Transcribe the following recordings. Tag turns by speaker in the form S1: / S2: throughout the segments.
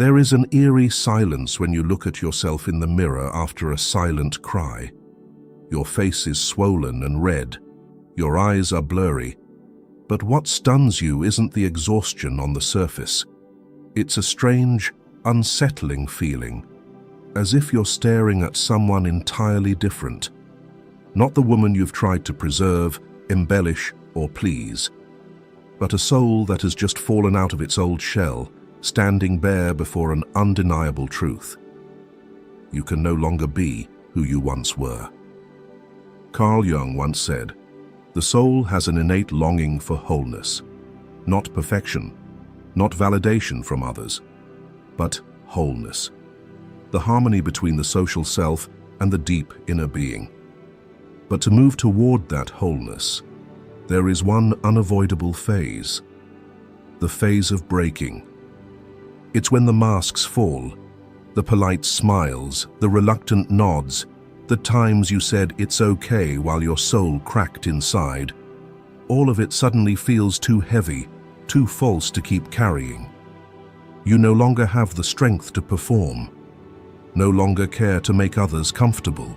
S1: There is an eerie silence when you look at yourself in the mirror after a silent cry. Your face is swollen and red. Your eyes are blurry. But what stuns you isn't the exhaustion on the surface. It's a strange, unsettling feeling, as if you're staring at someone entirely different. Not the woman you've tried to preserve, embellish, or please, but a soul that has just fallen out of its old shell, standing bare before an undeniable truth. You can no longer be who you once were. Carl Jung once said, "The soul has an innate longing for wholeness, not perfection, not validation from others, but wholeness, the harmony between the social self and the deep inner being." But to move toward that wholeness, there is one unavoidable phase, the phase of breaking. It's when the masks fall, the polite smiles, the reluctant nods, the times you said it's okay while your soul cracked inside. All of it suddenly feels too heavy, too false to keep carrying. You no longer have the strength to perform, no longer care to make others comfortable,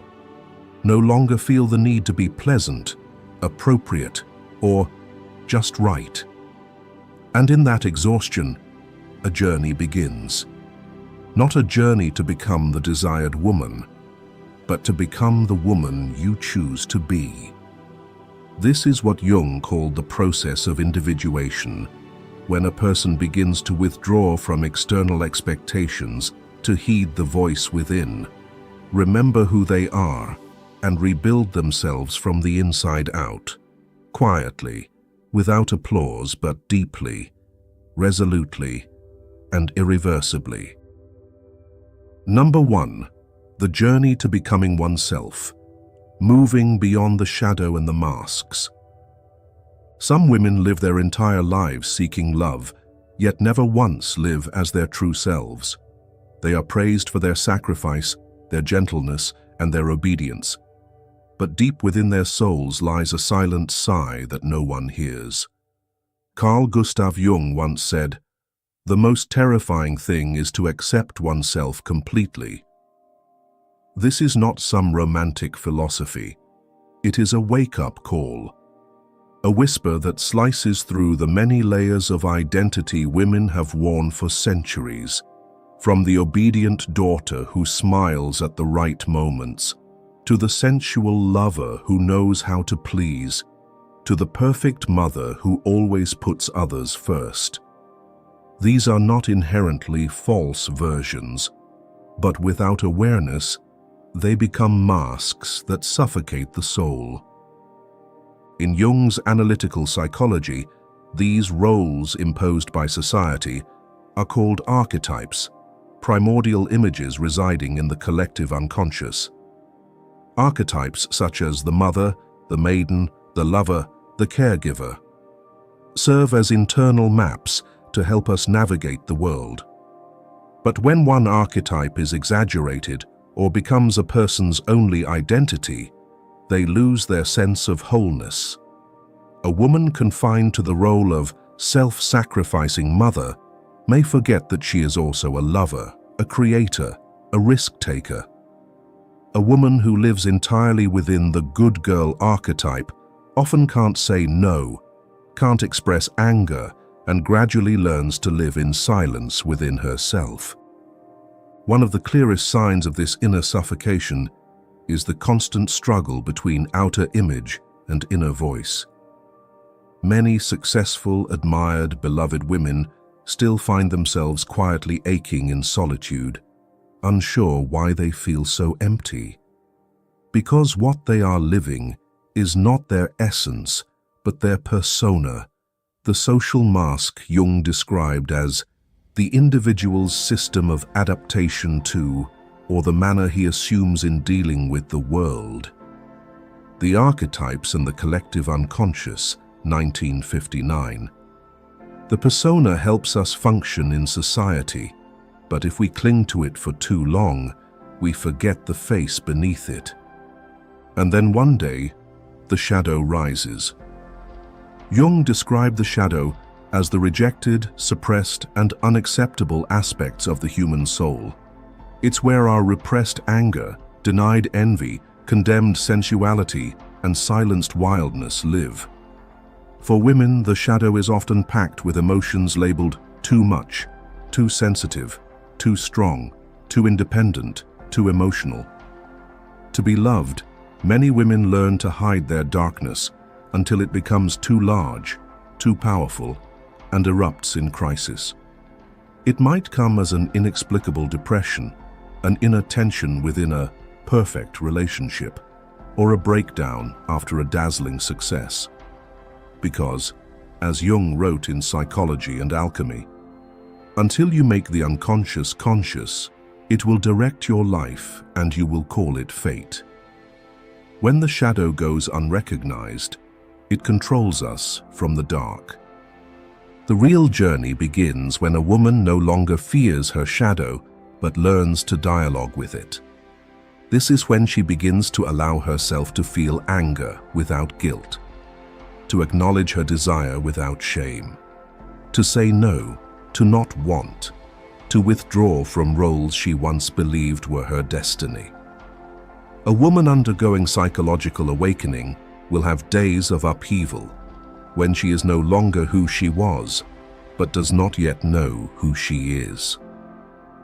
S1: no longer feel the need to be pleasant, appropriate, or just right. And in that exhaustion, a journey begins. Not a journey to become the desired woman, but to become the woman you choose to be. This is what Jung called the process of individuation, when a person begins to withdraw from external expectations to heed the voice within, remember who they are, and rebuild themselves from the inside out, quietly, without applause but deeply, resolutely, and irreversibly. Number 1. The journey to becoming oneself, moving beyond the shadow and the masks. Some women live their entire lives seeking love, yet never once live as their true selves. They are praised for their sacrifice, their gentleness, and their obedience. But deep within their souls lies a silent sigh that no one hears. Carl Gustav Jung once said, "The most terrifying thing is to accept oneself completely." This is not some romantic philosophy. It is a wake-up call, a whisper that slices through the many layers of identity women have worn for centuries, from the obedient daughter who smiles at the right moments, to the sensual lover who knows how to please, to the perfect mother who always puts others first. These are not inherently false versions, but without awareness, they become masks that suffocate the soul. In Jung's analytical psychology, these roles imposed by society are called archetypes, primordial images residing in the collective unconscious. Archetypes such as the mother, the maiden, the lover, the caregiver serve as internal maps to help us navigate the world. But when one archetype is exaggerated or becomes a person's only identity, they lose their sense of wholeness. A woman confined to the role of self-sacrificing mother may forget that she is also a lover, a creator, a risk-taker. A woman who lives entirely within the good girl archetype often can't say no, can't express anger, and gradually learns to live in silence within herself. One of the clearest signs of this inner suffocation is the constant struggle between outer image and inner voice. Many successful, admired, beloved women still find themselves quietly aching in solitude, unsure why they feel so empty. Because what they are living is not their essence, but their persona, the social mask Jung described as the individual's system of adaptation to, or the manner he assumes in dealing with the world. The Archetypes and the Collective Unconscious, 1959. The persona helps us function in society, but if we cling to it for too long, we forget the face beneath it. And then one day, the shadow rises. Jung described the shadow as the rejected, suppressed, and unacceptable aspects of the human soul. It's where our repressed anger, denied envy, condemned sensuality, and silenced wildness live. For women, the shadow is often packed with emotions labeled too much, too sensitive, too strong, too independent, too emotional. To be loved, many women learn to hide their darkness until it becomes too large, too powerful, and erupts in crisis. It might come as an inexplicable depression, an inner tension within a perfect relationship, or a breakdown after a dazzling success. Because, as Jung wrote in Psychology and Alchemy, until you make the unconscious conscious, it will direct your life and you will call it fate. When the shadow goes unrecognized, it controls us from the dark. The real journey begins when a woman no longer fears her shadow, but learns to dialogue with it. This is when she begins to allow herself to feel anger without guilt, to acknowledge her desire without shame, to say no, to not want, to withdraw from roles she once believed were her destiny. A woman undergoing psychological awakening will have days of upheaval, when she is no longer who she was, but does not yet know who she is.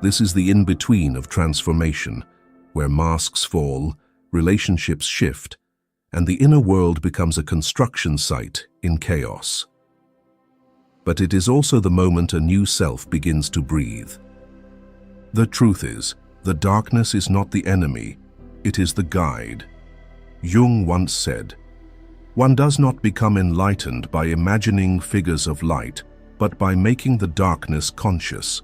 S1: This is the in-between of transformation, where masks fall, relationships shift, and the inner world becomes a construction site in chaos. But it is also the moment a new self begins to breathe. The truth is, the darkness is not the enemy, it is the guide. Jung once said, "One does not become enlightened by imagining figures of light, but by making the darkness conscious."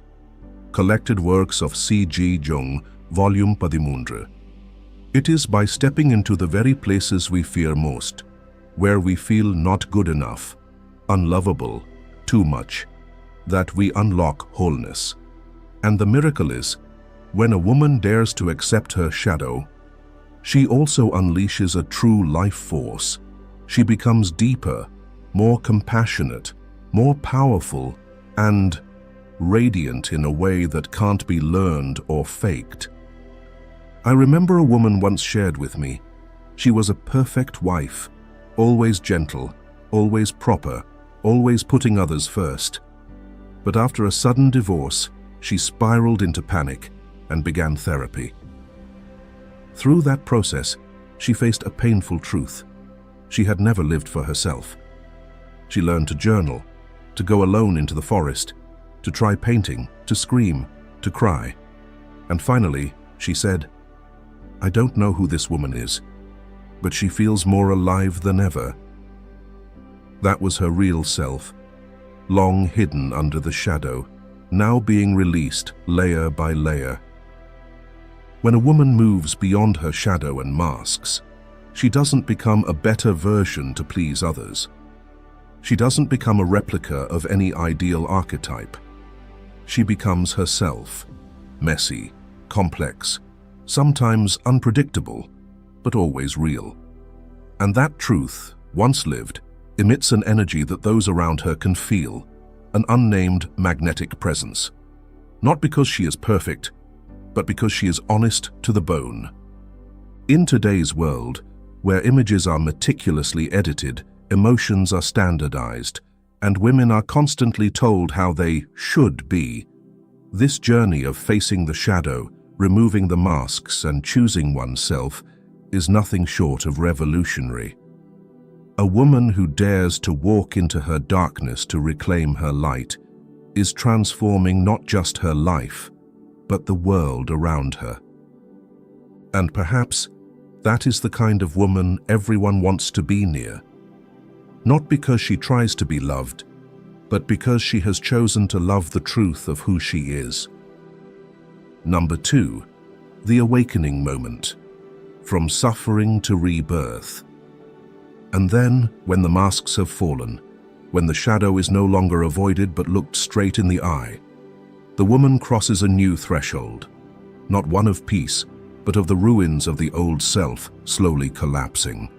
S1: Collected Works of C.G. Jung, Volume 13. It is by stepping into the very places we fear most, where we feel not good enough, unlovable, too much, that we unlock wholeness. And the miracle is, when a woman dares to accept her shadow, she also unleashes a true life force. She becomes deeper, more compassionate, more powerful, and radiant in a way that can't be learned or faked. I remember a woman once shared with me, she was a perfect wife, always gentle, always proper, always putting others first. But after a sudden divorce, she spiraled into panic and began therapy. Through that process, she faced a painful truth. She had never lived for herself. She learned to journal, to go alone into the forest, to try painting, to scream, to cry. And finally, she said, "I don't know who this woman is, but she feels more alive than ever." That was her real self, long hidden under the shadow, now being released layer by layer. When a woman moves beyond her shadow and masks, she doesn't become a better version to please others. She doesn't become a replica of any ideal archetype. She becomes herself, messy, complex, sometimes unpredictable, but always real. And that truth, once lived, emits an energy that those around her can feel, an unnamed magnetic presence. Not because she is perfect, but because she is honest to the bone. In today's world, where images are meticulously edited, emotions are standardized, and women are constantly told how they should be, this journey of facing the shadow, removing the masks and choosing oneself is nothing short of revolutionary. A woman who dares to walk into her darkness to reclaim her light is transforming not just her life, but the world around her. And perhaps that is the kind of woman everyone wants to be near. Not because she tries to be loved, but because she has chosen to love the truth of who she is. Number 2, the awakening moment. From suffering to rebirth. And then, when the masks have fallen, when the shadow is no longer avoided but looked straight in the eye, the woman crosses a new threshold, not one of peace, but of the ruins of the old self slowly collapsing.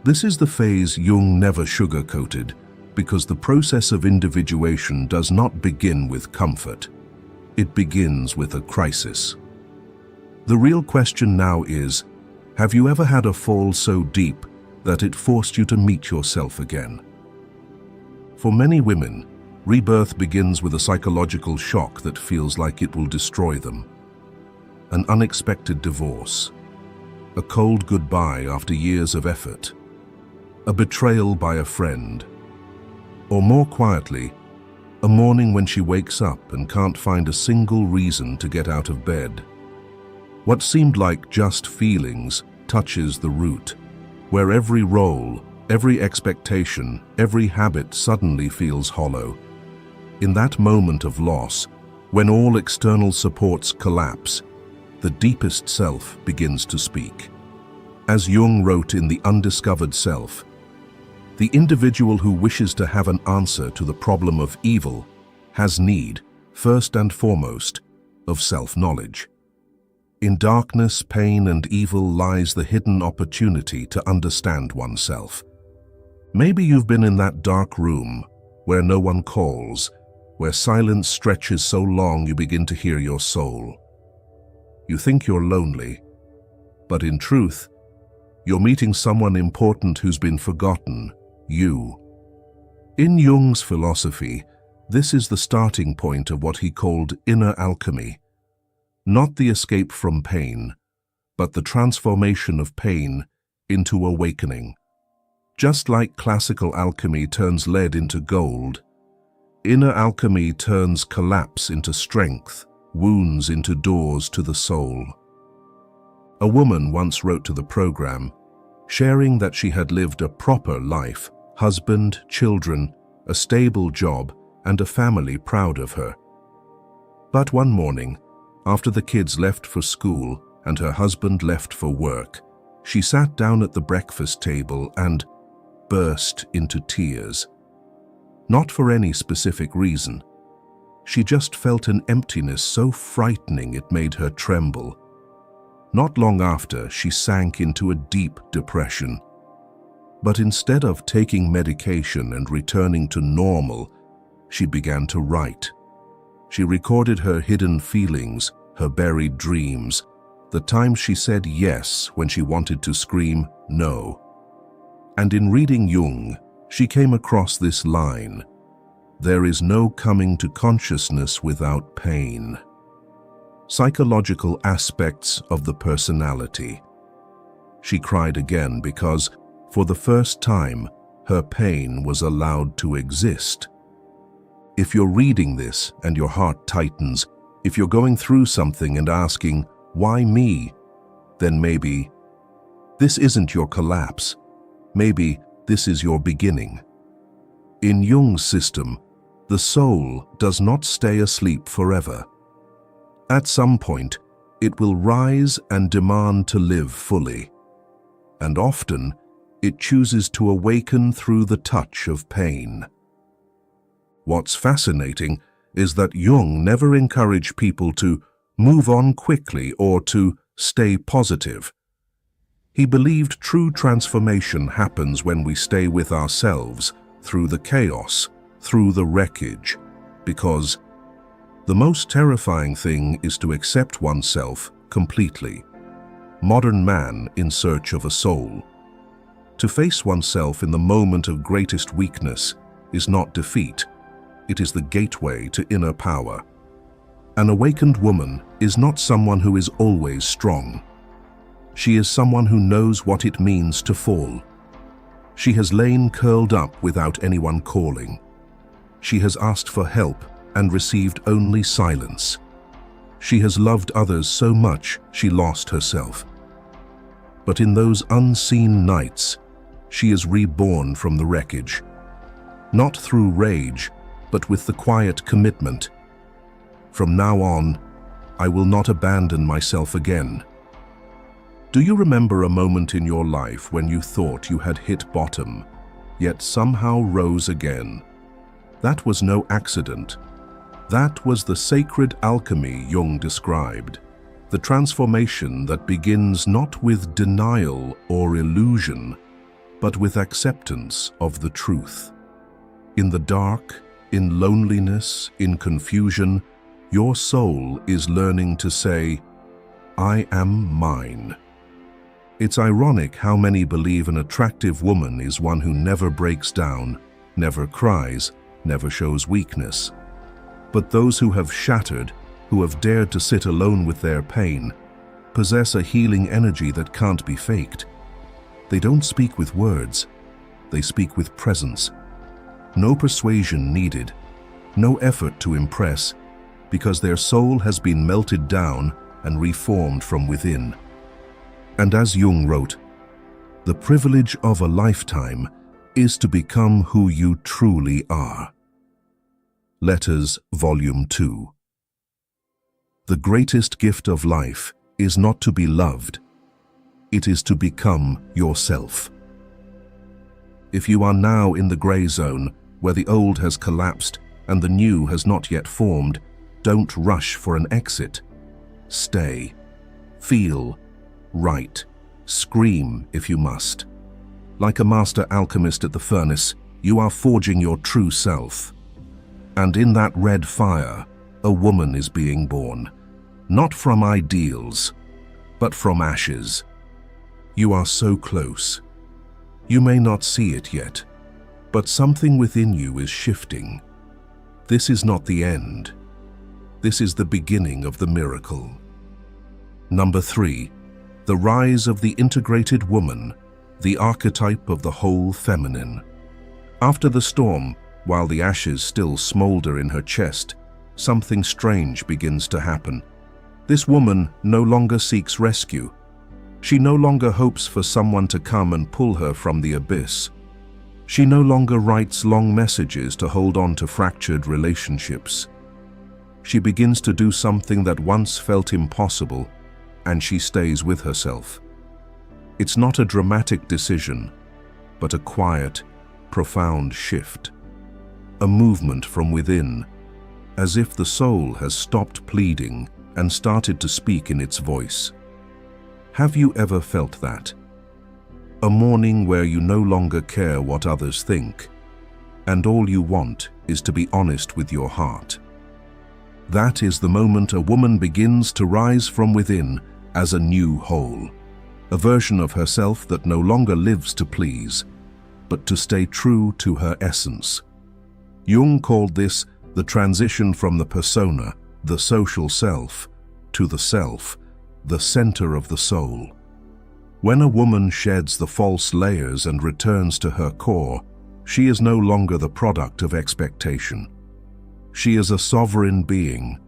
S1: This is the phase Jung never sugar-coated, because the process of individuation does not begin with comfort. It begins with a crisis. The real question now is, have you ever had a fall so deep that it forced you to meet yourself again? For many women, rebirth begins with a psychological shock that feels like it will destroy them. An unexpected divorce, a cold goodbye after years of effort, a betrayal by a friend, or more quietly, a morning when she wakes up and can't find a single reason to get out of bed. What seemed like just feelings touches the root, where every role, every expectation, every habit suddenly feels hollow. In that moment of loss, when all external supports collapse, the deepest self begins to speak. As Jung wrote in The Undiscovered Self, the individual who wishes to have an answer to the problem of evil has need, first and foremost, of self-knowledge. In darkness, pain, and evil lies the hidden opportunity to understand oneself. Maybe you've been in that dark room where no one calls, where silence stretches so long you begin to hear your soul. You think you're lonely, but in truth, you're meeting someone important who's been forgotten, you. In Jung's philosophy, this is the starting point of what he called inner alchemy. Not the escape from pain, but the transformation of pain into awakening. Just like classical alchemy turns lead into gold, inner alchemy turns collapse into strength, wounds into doors to the soul. A woman once wrote to the program, sharing that she had lived a proper life, husband, children, a stable job, and a family proud of her. But one morning, after the kids left for school and her husband left for work, she sat down at the breakfast table and burst into tears. Not for any specific reason. She just felt an emptiness so frightening it made her tremble. Not long after, she sank into a deep depression. But instead of taking medication and returning to normal, she began to write. She recorded her hidden feelings, her buried dreams, the times she said yes when she wanted to scream no. And in reading Jung, she came across this line, "There is no coming to consciousness without pain." Psychological aspects of the personality. She cried again because, for the first time, her pain was allowed to exist. If you're reading this and your heart tightens, if you're going through something and asking, "Why me?" then maybe this isn't your collapse. Maybe this is your beginning. In Jung's system, the soul does not stay asleep forever. At some point, it will rise and demand to live fully. And often, it chooses to awaken through the touch of pain. What's fascinating is that Jung never encouraged people to move on quickly or to stay positive. He believed true transformation happens when we stay with ourselves through the chaos, through the wreckage, because the most terrifying thing is to accept oneself completely. Modern man in search of a soul. To face oneself in the moment of greatest weakness is not defeat. It is the gateway to inner power. An awakened woman is not someone who is always strong. She is someone who knows what it means to fall. She has lain curled up without anyone calling. She has asked for help and received only silence. She has loved others so much she lost herself. But in those unseen nights, she is reborn from the wreckage. Not through rage, but with the quiet commitment. From now on, I will not abandon myself again. Do you remember a moment in your life when you thought you had hit bottom, yet somehow rose again? That was no accident. That was the sacred alchemy Jung described, the transformation that begins not with denial or illusion, but with acceptance of the truth. In the dark, in loneliness, in confusion, your soul is learning to say, "I am mine." It's ironic how many believe an attractive woman is one who never breaks down, never cries, never shows weakness. But those who have shattered, who have dared to sit alone with their pain, possess a healing energy that can't be faked. They don't speak with words, they speak with presence. No persuasion needed, no effort to impress, because their soul has been melted down and reformed from within. And as Jung wrote, "The privilege of a lifetime is to become who you truly are." Letters, Volume 2. The greatest gift of life is not to be loved, it is to become yourself. If you are now in the gray zone, where the old has collapsed and the new has not yet formed, don't rush for an exit. Stay, feel, write, scream if you must. Like a master alchemist at the furnace, you are forging your true self. And in that red fire, a woman is being born, not from ideals, but from ashes. You are so close. You may not see it yet, but something within you is shifting. This is not the end. This is the beginning of the miracle. Number 3. The rise of the integrated woman, the archetype of the whole feminine. After the storm, while the ashes still smolder in her chest, something strange begins to happen. This woman no longer seeks rescue. She no longer hopes for someone to come and pull her from the abyss. She no longer writes long messages to hold on to fractured relationships. She begins to do something that once felt impossible, and she stays with herself. It's not a dramatic decision, but a quiet, profound shift. A movement from within, as if the soul has stopped pleading and started to speak in its voice. Have you ever felt that? A morning where you no longer care what others think, and all you want is to be honest with your heart. That is the moment a woman begins to rise from within as a new whole, a version of herself that no longer lives to please, but to stay true to her essence. Jung called this the transition from the persona, the social self, to the self, the center of the soul. When a woman sheds the false layers and returns to her core, she is no longer the product of expectation. She is a sovereign being,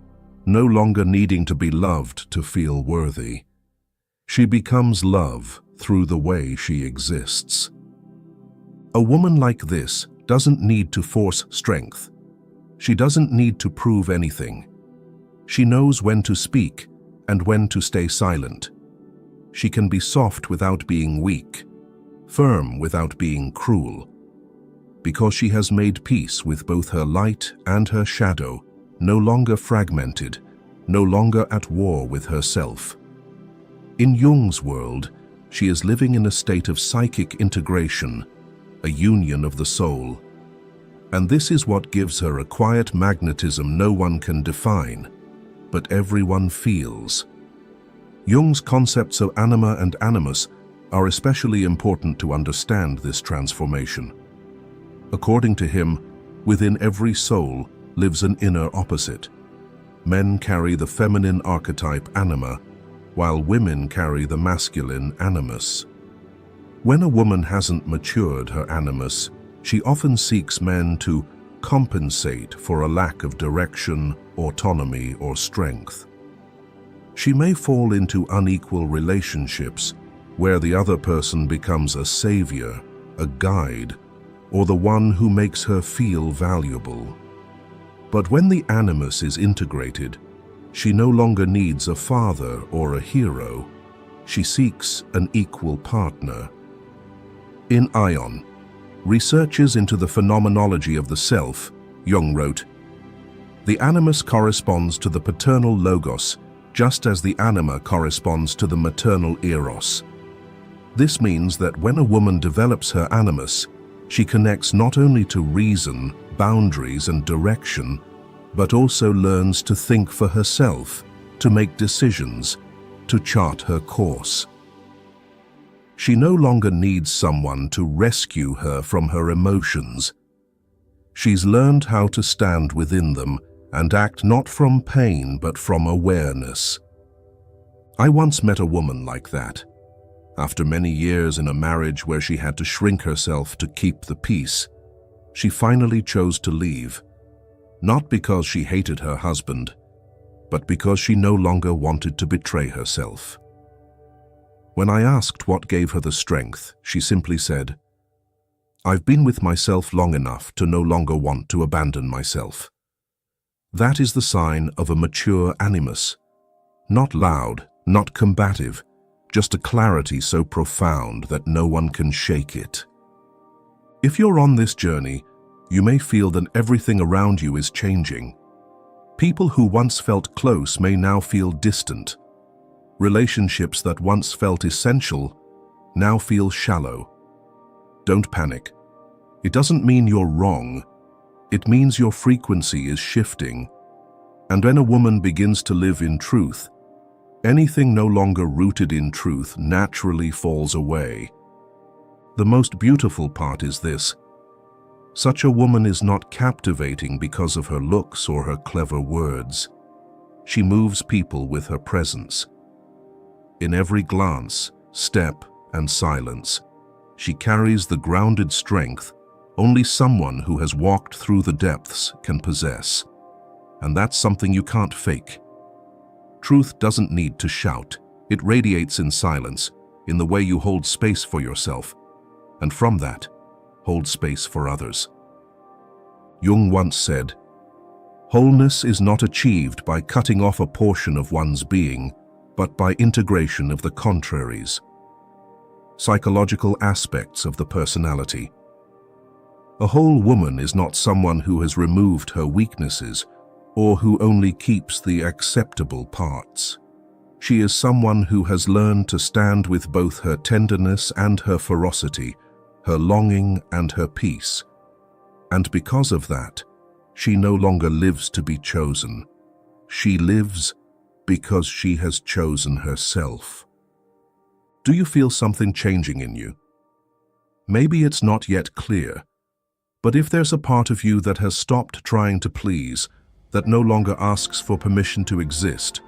S1: no longer needing to be loved to feel worthy. She becomes love through the way she exists. A woman like this doesn't need to force strength. She doesn't need to prove anything. She knows when to speak and when to stay silent. She can be soft without being weak, firm without being cruel. Because she has made peace with both her light and her shadow, no longer fragmented, no longer at war with herself. In Jung's world, she is living in a state of psychic integration, a union of the soul. And this is what gives her a quiet magnetism no one can define, but everyone feels. Jung's concepts of anima and animus are especially important to understand this transformation. According to him, within every soul lives an inner opposite. Men carry the feminine archetype anima, while women carry the masculine animus. When a woman hasn't matured her animus, she often seeks men to compensate for a lack of direction, autonomy, or strength. She may fall into unequal relationships where the other person becomes a savior, a guide, or the one who makes her feel valuable. But when the animus is integrated, she no longer needs a father or a hero. She seeks an equal partner. In Ion, Researches into the Phenomenology of the Self, Jung wrote, "The animus corresponds to the paternal logos, just as the anima corresponds to the maternal eros. This means that when a woman develops her animus, She connects not only to reason, boundaries, and direction, but also learns to think for herself, to make decisions, to chart her course. She no longer needs someone to rescue her from her emotions. She's learned how to stand within them and act not from pain but from awareness. I once met a woman like that. After many years in a marriage where she had to shrink herself to keep the peace, she finally chose to leave, not because she hated her husband, but because she no longer wanted to betray herself. When I asked what gave her the strength, she simply said, "I've been with myself long enough to no longer want to abandon myself." That is the sign of a mature animus. Not loud, not combative, just a clarity so profound that no one can shake it. If you're on this journey, you may feel that everything around you is changing. People who once felt close may now feel distant. Relationships that once felt essential now feel shallow. Don't panic. It doesn't mean you're wrong. It means your frequency is shifting. And when a woman begins to live in truth, anything no longer rooted in truth naturally falls away. The most beautiful part is this: such a woman is not captivating because of her looks or her clever words. She moves people with her presence. In every glance, step, and silence, she carries the grounded strength only someone who has walked through the depths can possess. And that's something you can't fake. Truth doesn't need to shout. It radiates in silence, in the way you hold space for yourself, and from that, hold space for others. Jung once said, "Wholeness is not achieved by cutting off a portion of one's being, but by integration of the contraries." Psychological aspects of the personality. A whole woman is not someone who has removed her weaknesses or who only keeps the acceptable parts. She is someone who has learned to stand with both her tenderness and her ferocity, her longing and her peace. And because of that, she no longer lives to be chosen. She lives because she has chosen herself. Do you feel something changing in you? Maybe it's not yet clear, but if there's a part of you that has stopped trying to please, that no longer asks for permission to exist,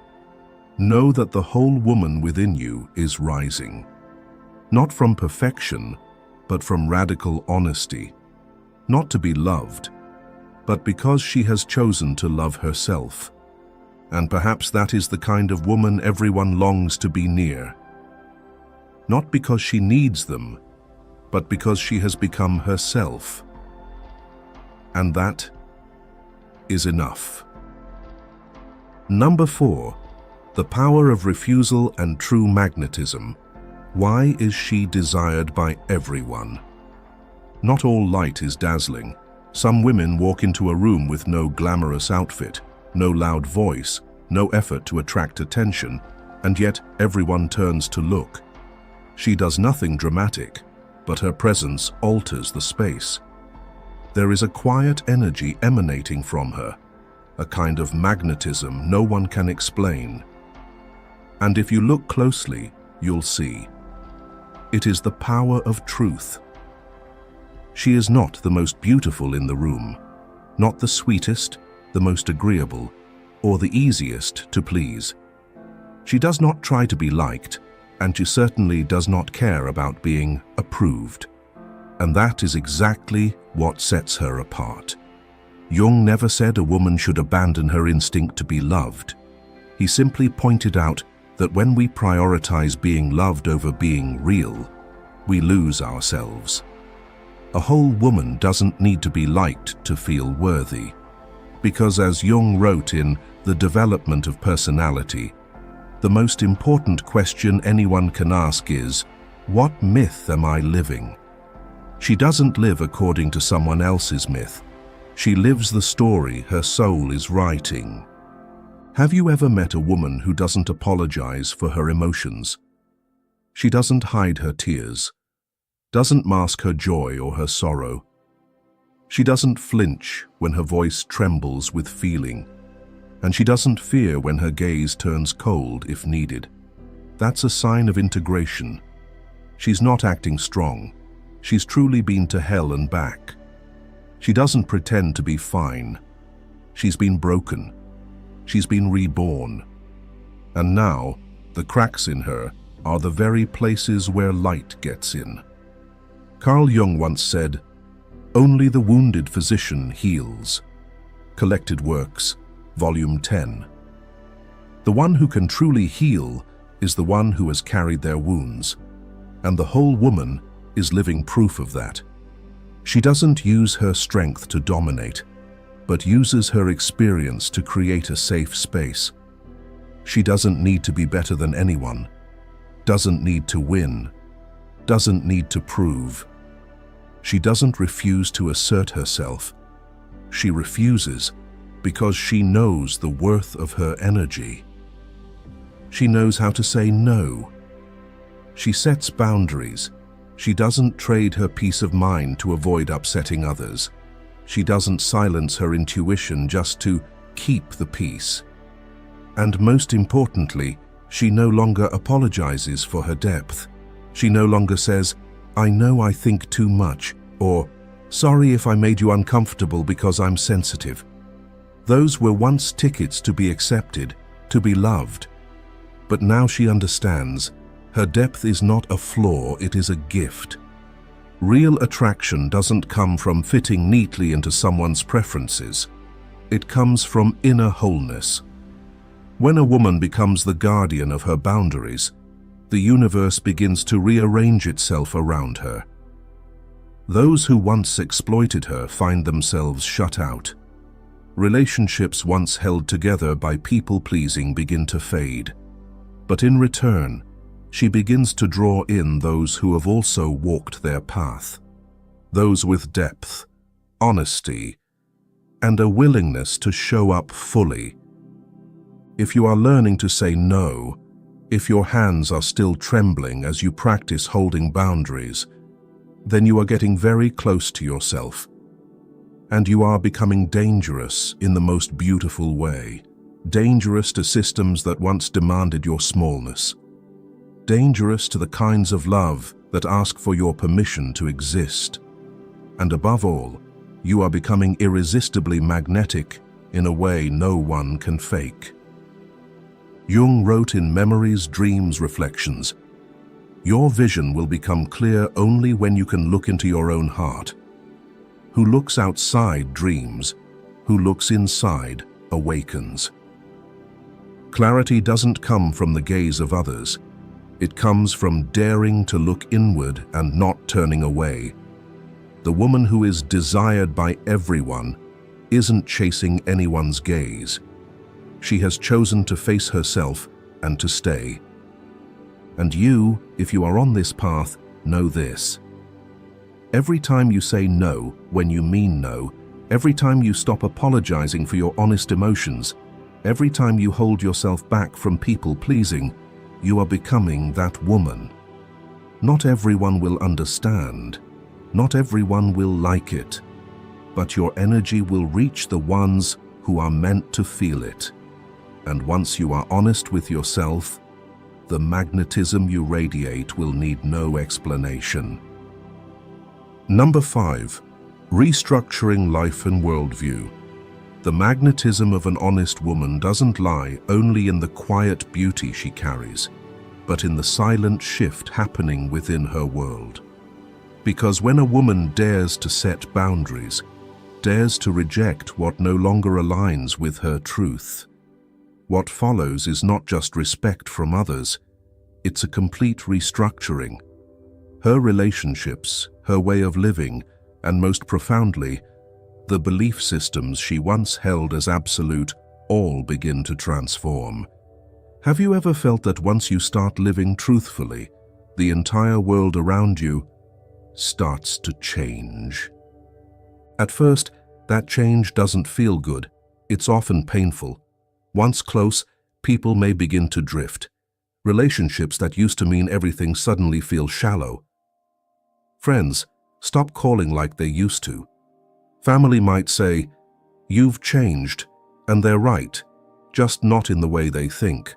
S1: know that the whole woman within you is rising. Not from perfection, but from radical honesty. Not to be loved, but because she has chosen to love herself. And perhaps that is the kind of woman everyone longs to be near. Not because she needs them, but because she has become herself. And that is enough. Number 4, the power of refusal and true magnetism. Why is she desired by everyone? Not all light is dazzling. Some women walk into a room with no glamorous outfit, no loud voice, no effort to attract attention, and yet everyone turns to look. She does nothing dramatic, but her presence alters the space. There is a quiet energy emanating from her, a kind of magnetism no one can explain. And if you look closely, you'll see. It is the power of truth. She is not the most beautiful in the room, not the sweetest, the most agreeable, or the easiest to please. She does not try to be liked, and she certainly does not care about being approved. And that is exactly what sets her apart. Jung never said a woman should abandon her instinct to be loved. He simply pointed out that when we prioritize being loved over being real, we lose ourselves. A whole woman doesn't need to be liked to feel worthy. Because as Jung wrote in The Development of Personality, the most important question anyone can ask is, what myth am I living? She doesn't live according to someone else's myth. She lives the story her soul is writing. Have you ever met a woman who doesn't apologize for her emotions? She doesn't hide her tears. doesn't mask her joy or her sorrow. She doesn't flinch when her voice trembles with feeling, and she doesn't fear when her gaze turns cold if needed. That's a sign of integration. She's not acting strong. She's truly been to hell and back. She doesn't pretend to be fine. She's been broken. She's been reborn. And now, the cracks in her are the very places where light gets in. Carl Jung once said, "Only the wounded physician heals." Collected Works, Volume 10. The one who can truly heal is the one who has carried their wounds, and the whole woman is living proof of that. She doesn't use her strength to dominate, but uses her experience to create a safe space. She doesn't need to be better than anyone, doesn't need to win, doesn't need to prove. She doesn't refuse to assert herself. She refuses because she knows the worth of her energy. She knows how to say no. She sets boundaries. She doesn't trade her peace of mind to avoid upsetting others. She doesn't silence her intuition just to keep the peace. And most importantly, she no longer apologizes for her depth. She no longer says, "I know I think too much," or "Sorry if I made you uncomfortable because I'm sensitive." Those were once tickets to be accepted, to be loved. But now she understands, her depth is not a flaw, it is a gift. Real attraction doesn't come from fitting neatly into someone's preferences. It comes from inner wholeness. When a woman becomes the guardian of her boundaries, the universe begins to rearrange itself around her. Those who once exploited her find themselves shut out. Relationships once held together by people-pleasing begin to fade. But in return, she begins to draw in those who have also walked their path. Those with depth, honesty, and a willingness to show up fully. If you are learning to say no, if your hands are still trembling as you practice holding boundaries, then you are getting very close to yourself. And you are becoming dangerous in the most beautiful way. Dangerous to systems that once demanded your smallness. Dangerous to the kinds of love that ask for your permission to exist. And above all, you are becoming irresistibly magnetic in a way no one can fake. Jung wrote in Memories, Dreams, Reflections, "Your vision will become clear only when you can look into your own heart. Who looks outside dreams, who looks inside awakens." Clarity doesn't come from the gaze of others. It comes from daring to look inward and not turning away. The woman who is desired by everyone isn't chasing anyone's gaze. She has chosen to face herself and to stay. And you, if you are on this path, know this. Every time you say no when you mean no, every time you stop apologizing for your honest emotions, every time you hold yourself back from people-pleasing, you are becoming that woman. Not everyone will understand. Not everyone will like it. But your energy will reach the ones who are meant to feel it. And once you are honest with yourself, the magnetism you radiate will need no explanation. Number 5. Restructuring life and worldview. The magnetism of an honest woman doesn't lie only in the quiet beauty she carries, but in the silent shift happening within her world. Because when a woman dares to set boundaries, dares to reject what no longer aligns with her truth, what follows is not just respect from others, it's a complete restructuring. Her relationships, her way of living, and most profoundly, the belief systems she once held as absolute, all begin to transform. Have you ever felt that once you start living truthfully, the entire world around you starts to change? At first, that change doesn't feel good. It's often painful. Once close, people may begin to drift. Relationships that used to mean everything suddenly feel shallow. Friends stop calling like they used to. Family might say, "You've changed," and they're right, just not in the way they think.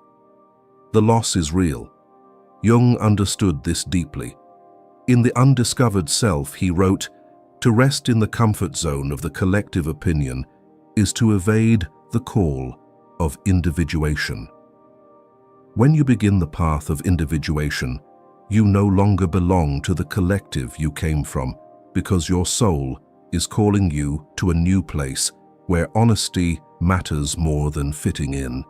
S1: The loss is real. Jung understood this deeply. In The Undiscovered Self, he wrote, "To rest in the comfort zone of the collective opinion is to evade the call of individuation." When you begin the path of individuation, you no longer belong to the collective you came from, because your soul is calling you to a new place where honesty matters more than fitting in.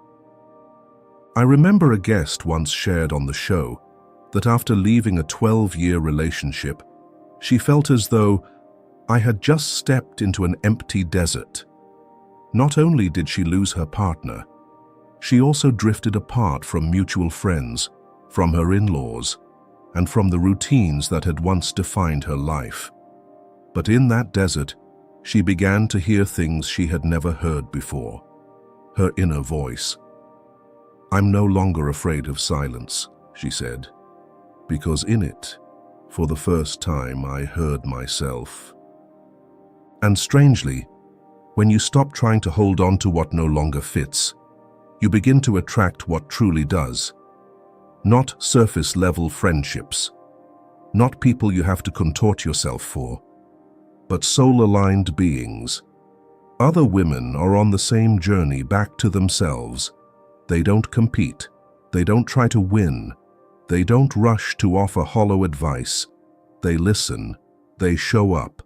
S1: I remember a guest once shared on the show that after leaving a 12-year relationship, she felt as though I had just stepped into an empty desert. Not only did she lose her partner, she also drifted apart from mutual friends, from her in-laws, and from the routines that had once defined her life. But in that desert, she began to hear things she had never heard before. Her inner voice. "I'm no longer afraid of silence," she said, "because in it, for the first time, I heard myself." And strangely, when you stop trying to hold on to what no longer fits, you begin to attract what truly does. Not surface-level friendships, not people you have to contort yourself for, but soul-aligned beings. Other women are on the same journey back to themselves. They don't compete. They don't try to win. They don't rush to offer hollow advice. They listen. They show up.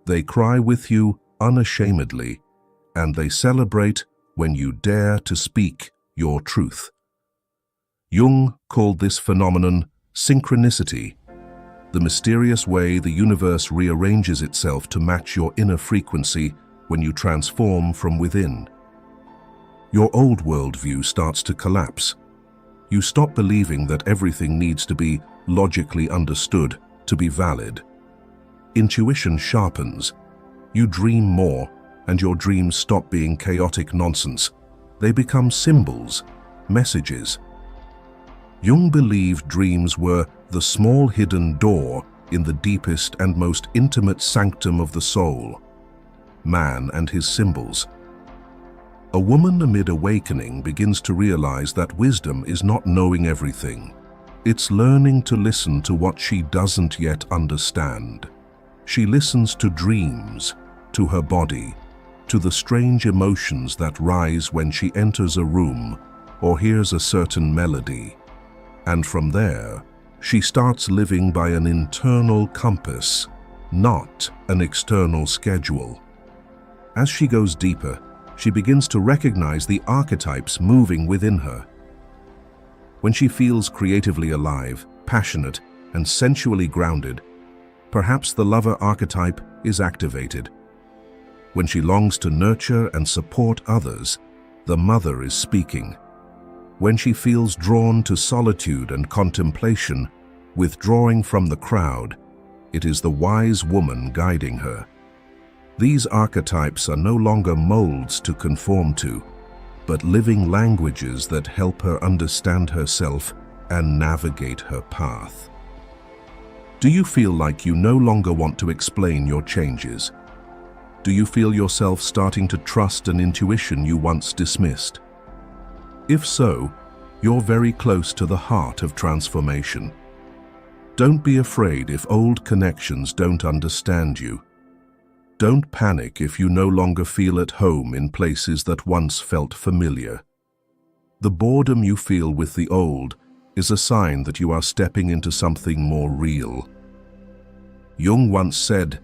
S1: They cry with you unashamedly, and they celebrate when you dare to speak your truth. Jung called this phenomenon synchronicity, the mysterious way the universe rearranges itself to match your inner frequency when you transform from within. Your old worldview starts to collapse. You stop believing that everything needs to be logically understood to be valid. Intuition sharpens. You dream more, and your dreams stop being chaotic nonsense. They become symbols, messages. Jung believed dreams were the small hidden door in the deepest and most intimate sanctum of the soul, man and his symbols. A woman amid awakening begins to realize that wisdom is not knowing everything. It's learning to listen to what she doesn't yet understand. She listens to dreams, to her body, to the strange emotions that rise when she enters a room or hears a certain melody. And from there, she starts living by an internal compass, not an external schedule. As she goes deeper, she begins to recognize the archetypes moving within her. When she feels creatively alive, passionate, and sensually grounded, perhaps the lover archetype is activated. When she longs to nurture and support others, the mother is speaking. When she feels drawn to solitude and contemplation, withdrawing from the crowd, it is the wise woman guiding her. These archetypes are no longer molds to conform to, but living languages that help her understand herself and navigate her path. Do you feel like you no longer want to explain your changes? Do you feel yourself starting to trust an intuition you once dismissed? If so, you're very close to the heart of transformation. Don't be afraid if old connections don't understand you. Don't panic if you no longer feel at home in places that once felt familiar. The boredom you feel with the old is a sign that you are stepping into something more real. Jung once said,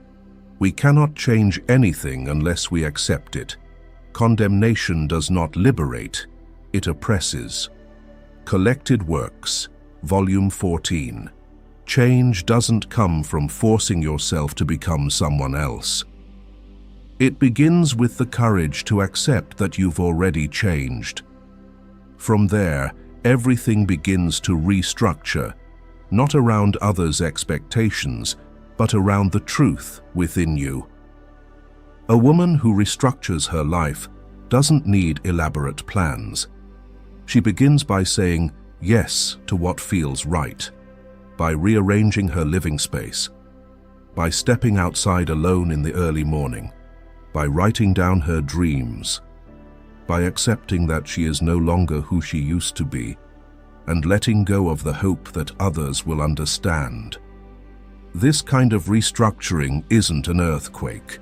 S1: "We cannot change anything unless we accept it. Condemnation does not liberate, it oppresses." Collected Works, Volume 14. Change doesn't come from forcing yourself to become someone else. It begins with the courage to accept that you've already changed. From there, everything begins to restructure, not around others' expectations, but around the truth within you. A woman who restructures her life doesn't need elaborate plans. She begins by saying yes to what feels right, by rearranging her living space, by stepping outside alone in the early morning, by writing down her dreams, by accepting that she is no longer who she used to be, and letting go of the hope that others will understand. This kind of restructuring isn't an earthquake.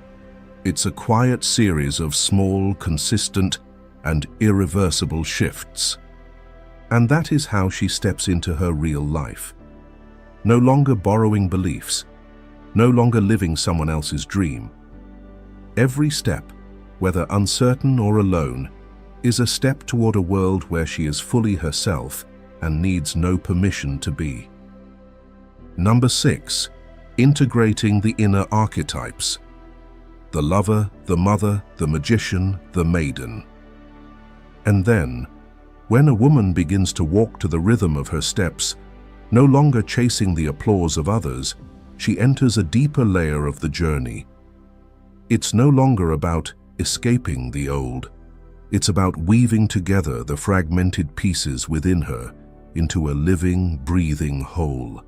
S1: It's a quiet series of small, consistent, and irreversible shifts. And that is how she steps into her real life. No longer borrowing beliefs, no longer living someone else's dream. Every step, whether uncertain or alone, is a step toward a world where she is fully herself and needs no permission to be. Number 6. Integrating the inner archetypes. The lover, the mother, the magician, the maiden. And then, when a woman begins to walk to the rhythm of her steps, no longer chasing the applause of others, she enters a deeper layer of the journey. It's no longer about escaping the old. It's about weaving together the fragmented pieces within her into a living, breathing whole.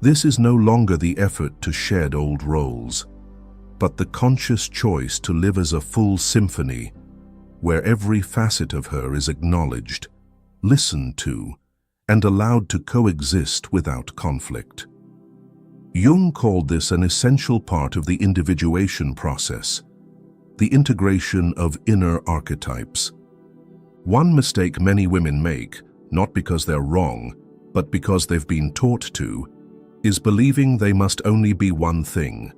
S1: This is no longer the effort to shed old roles, but the conscious choice to live as a full symphony where every facet of her is acknowledged, listened to, and allowed to coexist without conflict. Jung called this an essential part of the individuation process, the integration of inner archetypes. One mistake many women make, not because they're wrong, but because they've been taught to, is believing they must only be one thing: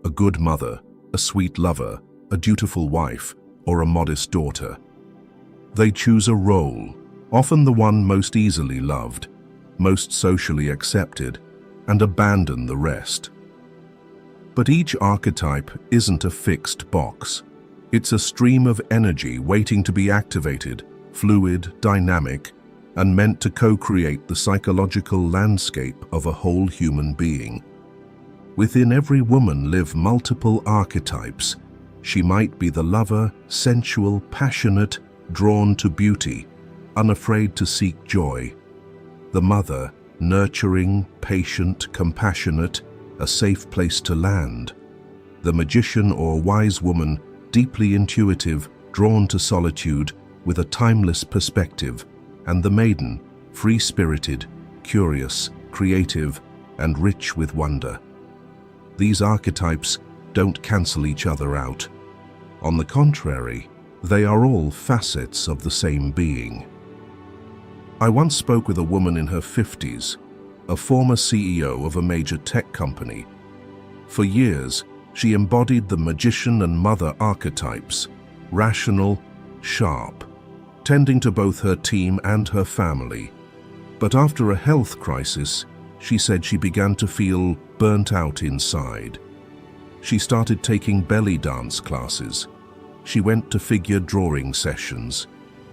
S1: a good mother, a sweet lover, a dutiful wife, or a modest daughter. They choose a role, often the one most easily loved, most socially accepted, and abandon the rest. But each archetype isn't a fixed box. It's a stream of energy waiting to be activated, fluid, dynamic, and meant to co-create the psychological landscape of a whole human being. Within every woman live multiple archetypes. She might be the lover, sensual, passionate, drawn to beauty, unafraid to seek joy. The mother, nurturing, patient, compassionate, a safe place to land. The magician or wise woman, deeply intuitive, drawn to solitude, with a timeless perspective. And the maiden, free-spirited, curious, creative, and rich with wonder. These archetypes don't cancel each other out. On the contrary, they are all facets of the same being. I once spoke with a woman in her 50s, a former CEO of a major tech company. For years, she embodied the magician and mother archetypes, rational, sharp, tending to both her team and her family. But after a health crisis, she said she began to feel burnt out inside. She started taking belly dance classes. She went to figure drawing sessions.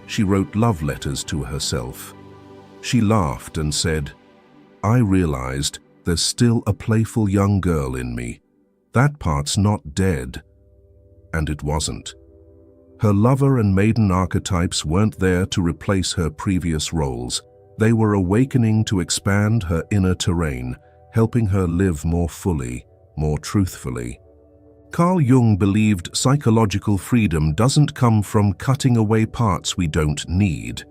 S1: She wrote love letters to herself. She laughed and said, "I realized there's still a playful young girl in me. That part's not dead." And it wasn't. Her lover and maiden archetypes weren't there to replace her previous roles. They were awakening to expand her inner terrain, helping her live more fully, more truthfully. Carl Jung believed psychological freedom doesn't come from cutting away parts we don't need.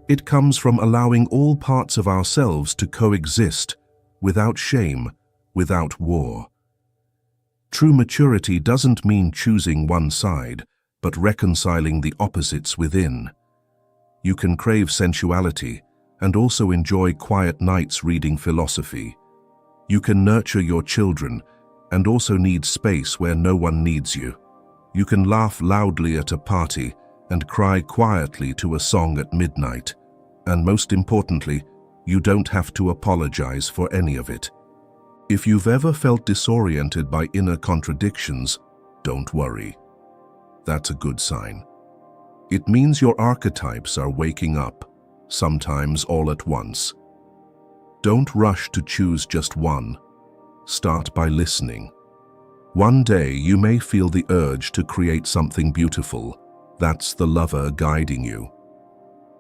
S1: It comes from allowing all parts of ourselves to coexist, without shame, without war. True maturity doesn't mean choosing one side, but reconciling the opposites within. You can crave sensuality and also enjoy quiet nights reading philosophy. You can nurture your children and also need space where no one needs you. You can laugh loudly at a party and cry quietly to a song at midnight. And most importantly, you don't have to apologize for any of it. If you've ever felt disoriented by inner contradictions, don't worry. That's a good sign. It means your archetypes are waking up, sometimes all at once. Don't rush to choose just one. Start by listening. One day you may feel the urge to create something beautiful. That's the lover guiding you.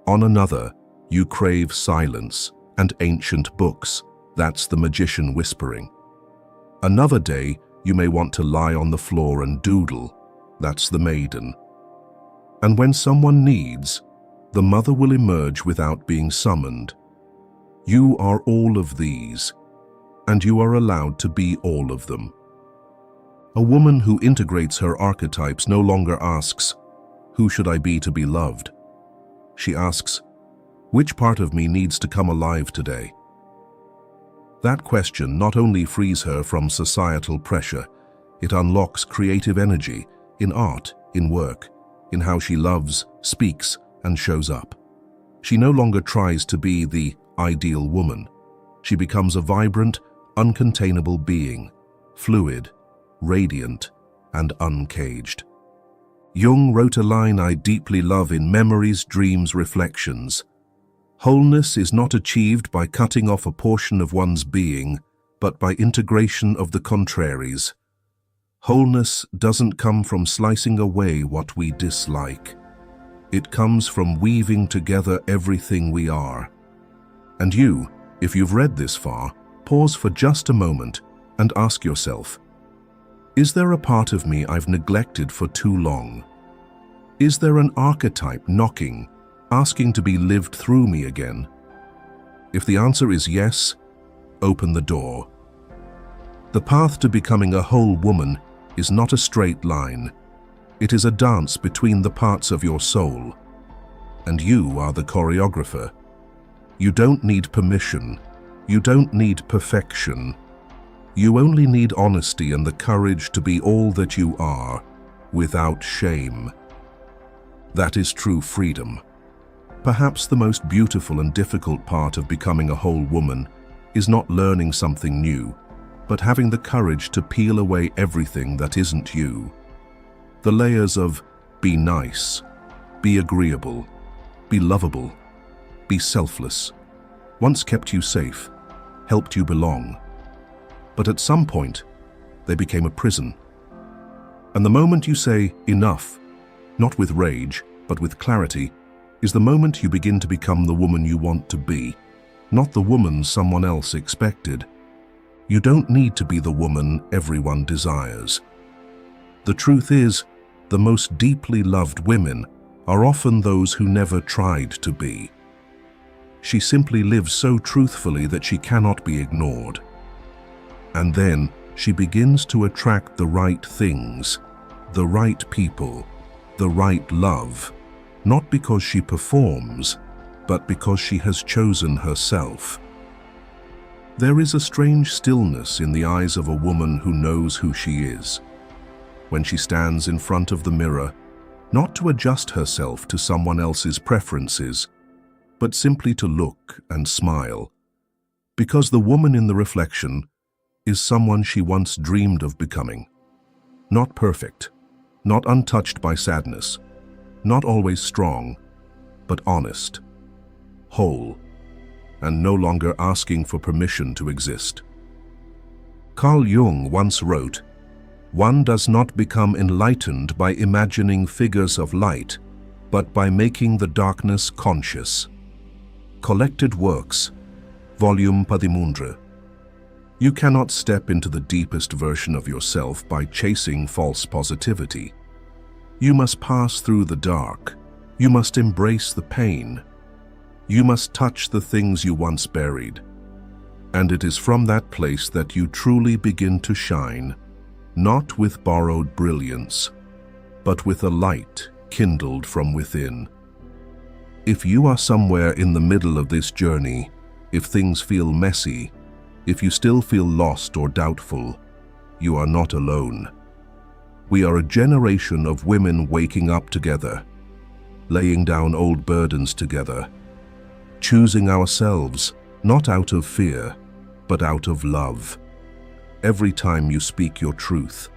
S1: On another, you crave silence and ancient books. That's the magician whispering. Another day, you may want to lie on the floor and doodle. That's the maiden. And when someone needs, the mother will emerge without being summoned. You are all of these, and you are allowed to be all of them. A woman who integrates her archetypes no longer asks, "Who should I be to be loved?" She asks, "Which part of me needs to come alive today?" That question not only frees her from societal pressure, it unlocks creative energy in art, in work, in how she loves, speaks, and shows up. She no longer tries to be the ideal woman. She becomes a vibrant, uncontainable being, fluid, radiant, and uncaged. Jung wrote a line I deeply love in Memories, Dreams, Reflections. Wholeness is not achieved by cutting off a portion of one's being, but by integration of the contraries. Wholeness doesn't come from slicing away what we dislike. It comes from weaving together everything we are. And you, if you've read this far, pause for just a moment and ask yourself, is there a part of me I've neglected for too long? Is there an archetype knocking, asking to be lived through me again? If the answer is yes, open the door. The path to becoming a whole woman is not a straight line. It is a dance between the parts of your soul. And you are the choreographer. You don't need permission. You don't need perfection. You only need honesty and the courage to be all that you are, without shame. That is true freedom. Perhaps the most beautiful and difficult part of becoming a whole woman is not learning something new, but having the courage to peel away everything that isn't you. The layers of be nice, be agreeable, be lovable, be selfless, once kept you safe, helped you belong. But at some point, they became a prison. And the moment you say enough, not with rage, but with clarity, is the moment you begin to become the woman you want to be, not the woman someone else expected. You don't need to be the woman everyone desires. The truth is, the most deeply loved women are often those who never tried to be. She simply lives so truthfully that she cannot be ignored. And then she begins to attract the right things, the right people, the right love, not because she performs, but because she has chosen herself. There is a strange stillness in the eyes of a woman who knows who she is. When she stands in front of the mirror, not to adjust herself to someone else's preferences, but simply to look and smile, because the woman in the reflection is someone she once dreamed of becoming. Not perfect, not untouched by sadness, not always strong, but honest, whole, and no longer asking for permission to exist. Carl Jung once wrote, "One does not become enlightened by imagining figures of light, but by making the darkness conscious." Collected Works, Volume 13. You cannot step into the deepest version of yourself by chasing false positivity. You must pass through the dark. You must embrace the pain. You must touch the things you once buried. And it is from that place that you truly begin to shine, not with borrowed brilliance, but with a light kindled from within. If you are somewhere in the middle of this journey, if things feel messy, if you still feel lost or doubtful, you are not alone. We are a generation of women waking up together, laying down old burdens together, choosing ourselves, not out of fear, but out of love. Every time you speak your truth,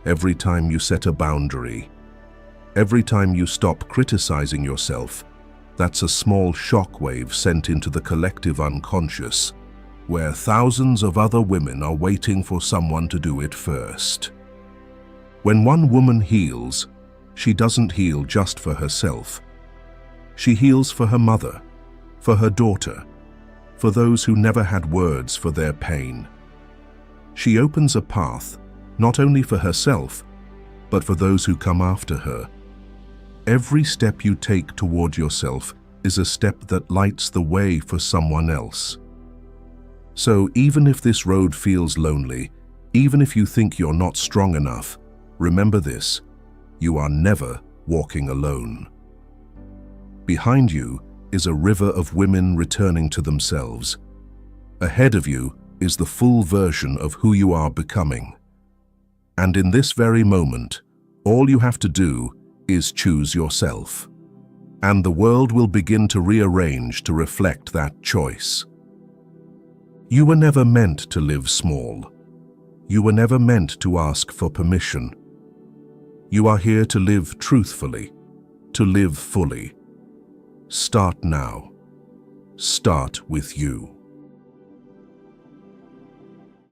S1: every time you set a boundary, every time you stop criticizing yourself, that's a small shockwave sent into the collective unconscious, where thousands of other women are waiting for someone to do it first. When one woman heals, she doesn't heal just for herself. She heals for her mother, for her daughter, for those who never had words for their pain. She opens a path, not only for herself, but for those who come after her. Every step you take toward yourself is a step that lights the way for someone else. So even if this road feels lonely, even if you think you're not strong enough, remember this: you are never walking alone. Behind you is a river of women returning to themselves. Ahead of you is the full version of who you are becoming. And in this very moment, all you have to do is choose yourself. And the world will begin to rearrange to reflect that choice. You were never meant to live small. You were never meant to ask for permission. You are here to live truthfully, to live fully. Start now. Start with you.